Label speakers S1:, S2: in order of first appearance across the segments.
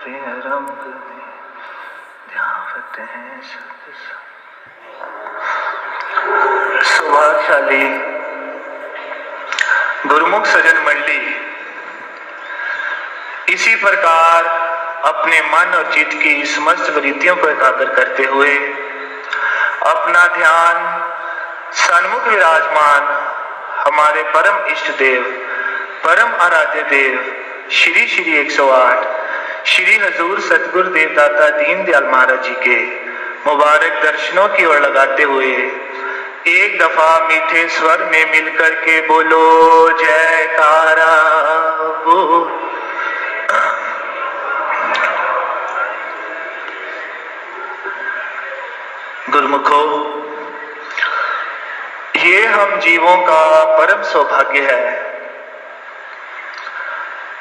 S1: रंग में ध्यावत हैं सुभाशाली गुरुमुख सजन मंडली, इसी प्रकार अपने मन और चित्त की समस्त वृत्तियों को एकाग्र करते हुए अपना ध्यान सन्मुख विराजमान हमारे परम इष्ट देव, परम आराध्य देव श्री श्री 108 श्री हजूर सतगुरु देवदाता दीन दयाल महाराज जी के मुबारक दर्शनों की ओर लगाते हुए एक दफा मीठे स्वर में मिलकर के बोलो जयकारा बोल। गुरुमुखो, ये हम जीवों का परम सौभाग्य है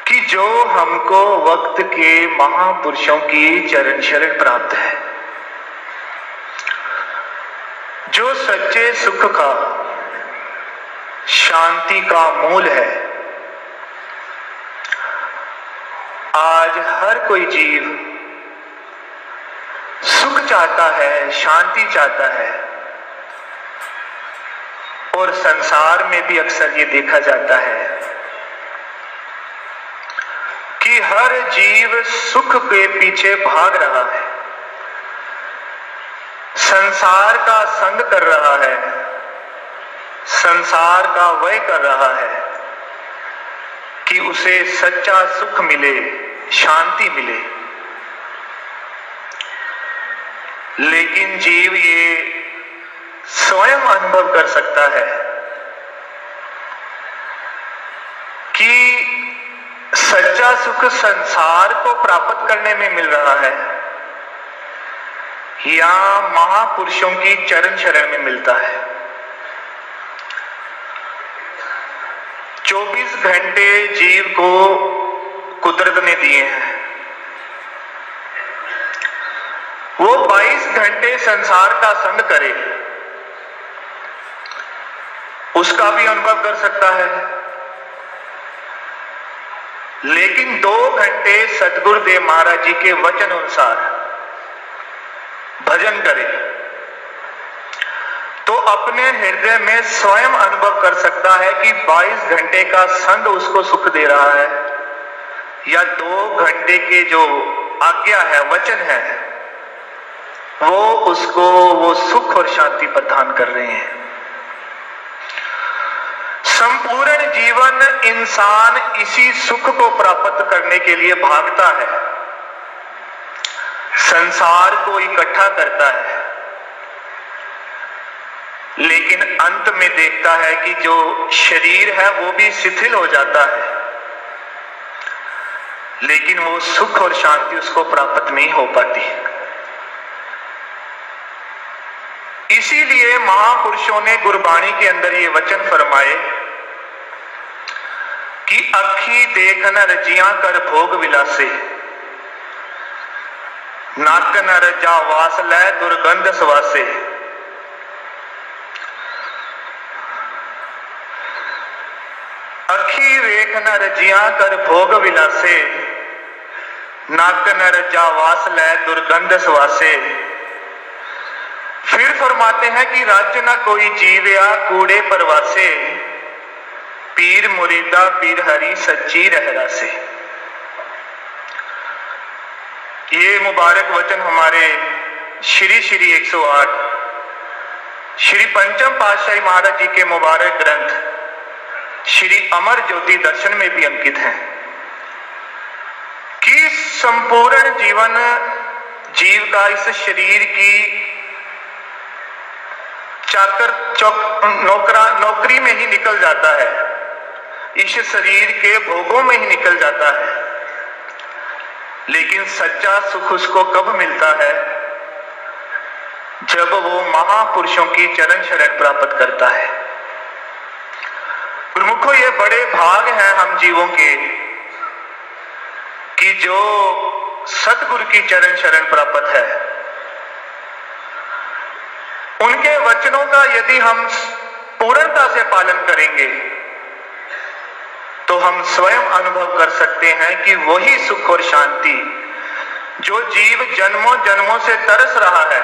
S1: कि जो हमको वक्त के महापुरुषों की चरण शरण प्राप्त है, जो सच्चे सुख का, शांति का मूल है। आज हर कोई जीव सुख चाहता है, शांति चाहता है, और संसार में भी अक्सर ये देखा जाता है कि हर जीव सुख के पीछे भाग रहा है, संसार का संग कर रहा है, संसार का वय कर रहा है कि उसे सच्चा सुख मिले, शांति मिले। लेकिन जीव ये स्वयं अनुभव कर सकता है कि सच्चा सुख संसार को प्राप्त करने में मिल रहा है या महापुरुषों की चरण शरण में मिलता है। 24 घंटे जीव को कुदरत ने दिए हैं, वो 22 घंटे संसार का संग करे, उसका भी अनुभव कर सकता है। लेकिन 2 घंटे सतगुरुदेव महाराज जी के वचन अनुसार भजन करे तो अपने हृदय में स्वयं अनुभव कर सकता है कि 22 घंटे का संग उसको सुख दे रहा है या 2 घंटे के जो आज्ञा है, वचन है, वो उसको वो सुख और शांति प्रदान कर रहे हैं। संपूर्ण जीवन इंसान इसी सुख को प्राप्त करने के लिए भागता है, संसार को इकट्ठा करता है, लेकिन अंत में देखता है कि जो शरीर है वो भी शिथिल हो जाता है, लेकिन वो सुख और शांति उसको प्राप्त नहीं हो पाती। इसीलिए महापुरुषों ने गुरबाणी के अंदर ये वचन फरमाए कि अखी देख न रजियां कर भोग विलासे, नाक न रजा वास लै दुर्गंध सवासे। अखी वेख न रजियां कर भोग विलासे, नाक न रजा वास लै दुर्गंध सवासे। फिर फरमाते हैं कि राज्य न कोई जीवया कूड़े परवासे, पीर मुरीदा पीर हरि सच्ची रहरा से। ये मुबारक वचन हमारे श्री श्री 108 श्री पंचम पातशाही महाराज जी के मुबारक ग्रंथ श्री अमर ज्योति दर्शन में भी अंकित हैं कि संपूर्ण जीवन जीव का इस शरीर की नौकरी में ही निकल जाता है, इस शरीर के भोगों में ही निकल जाता है। लेकिन सच्चा सुख उसको कब मिलता है? जब वो महापुरुषों की चरण शरण प्राप्त करता है। गुरुमुखो, ये बड़े भाग हैं हम जीवों के कि जो सतगुरु की चरण शरण प्राप्त है। उनके वचनों का यदि हम पूर्णता से पालन करेंगे तो हम स्वयं अनुभव कर सकते हैं कि वही सुख और शांति जो जीव जन्मों जन्मों से तरस रहा है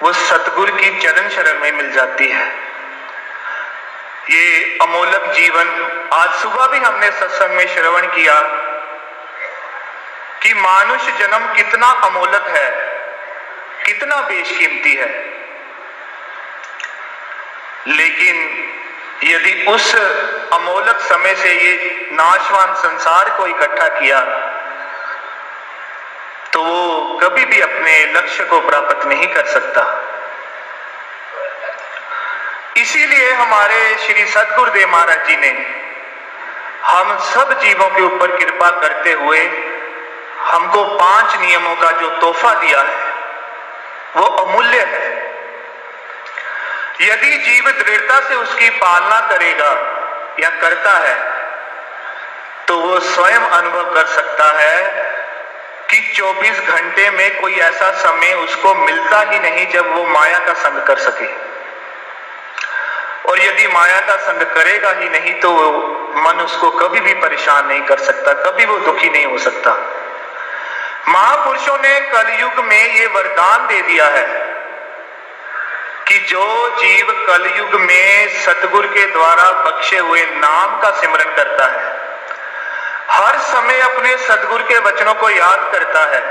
S1: वो सतगुरु की चरण शरण में मिल जाती है। ये अमोलक जीवन आज सुबह भी हमने सत्संग में श्रवण किया कि मानुष जन्म कितना अमोलक है, कितना बेशकीमती है। लेकिन यदि उस अमोलक समय से ये नाशवान संसार को इकट्ठा किया तो वो कभी भी अपने लक्ष्य को प्राप्त नहीं कर सकता। इसीलिए हमारे श्री सद्गुरुदेव महाराज जी ने हम सब जीवों के ऊपर कृपा करते हुए हमको 5 नियमों का जो तोहफा दिया है वो अमूल्य है। यदि जीव दृढ़ता से उसकी पालना करेगा या करता है तो वो स्वयं अनुभव कर सकता है कि 24 घंटे में कोई ऐसा समय उसको मिलता ही नहीं जब वो माया का संग कर सके। और यदि माया का संग करेगा ही नहीं तो मन उसको कभी भी परेशान नहीं कर सकता, कभी वो दुखी नहीं हो सकता। महापुरुषों ने कलयुग में ये वरदान दे दिया है कि जो जीव कलयुग में सतगुरु के द्वारा बख्शे हुए नाम का सिमरन करता है, हर समय अपने सतगुरु के वचनों को याद करता है,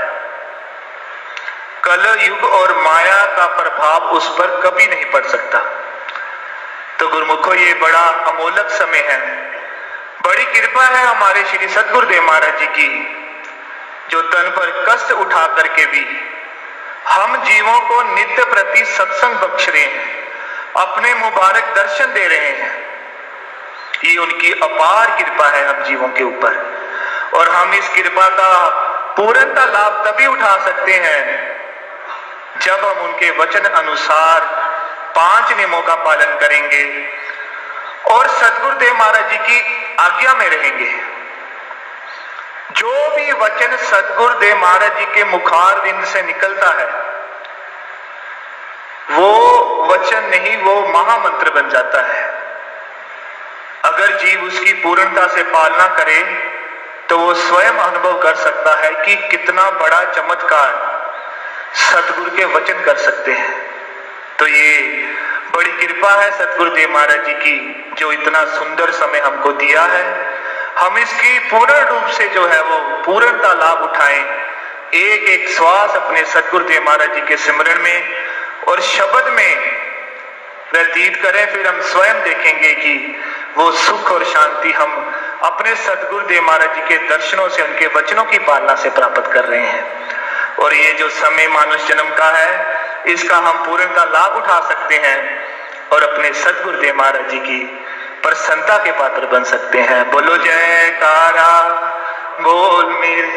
S1: कलयुग और माया का प्रभाव उस पर कभी नहीं पड़ सकता। तो गुरुमुखो ये बड़ा अमोलक समय है, बड़ी कृपा है हमारे श्री सद्गुरुदेव महाराज जी की, जो तन पर कष्ट उठा करके भी हम जीवों को नित्य प्रति सत्संग बख्श रहे हैं, अपने मुबारक दर्शन दे रहे हैं। ये उनकी अपार कृपा है हम जीवों के ऊपर, और हम इस कृपा का पूर्णतः लाभ तभी उठा सकते हैं जब हम उनके वचन अनुसार 5 नियमों का पालन करेंगे और सद्गुरुदेव महाराज जी की आज्ञा में रहेंगे। जो भी वचन सद्गुरुदेव महाराज जी के मुखारविंद से निकलता है वो वचन नहीं, वो महामंत्र बन जाता है। अगर जीव उसकी पूर्णता से पालना करे तो वो स्वयं अनुभव कर सकता है कि कितना बड़ा चमत्कार सतगुरु के वचन कर सकते हैं। तो ये बड़ी कृपा है सतगुरुदेव महाराज जी की, जो इतना सुंदर समय हमको दिया है। हम इसकी पूर्ण रूप से जो है वो पूर्णता लाभ उठाएं, एक एक श्वास अपने सतगुरुदेव महाराज जी के सिमरन में और शब्द में व्यतीत करें। फिर हम स्वयं देखेंगे कि वो सुख और शांति हम अपने सतगुरुदेव महाराज जी के दर्शनों से, उनके वचनों की पालना से प्राप्त कर रहे हैं। और ये जो समय मानुष जन्म का है इसका हम पूर्णता लाभ उठा सकते हैं और अपने सतगुरुदेव महाराज जी की प्रसन्नता के पात्र बन सकते हैं। बोलो जयकारा, बोल मेरे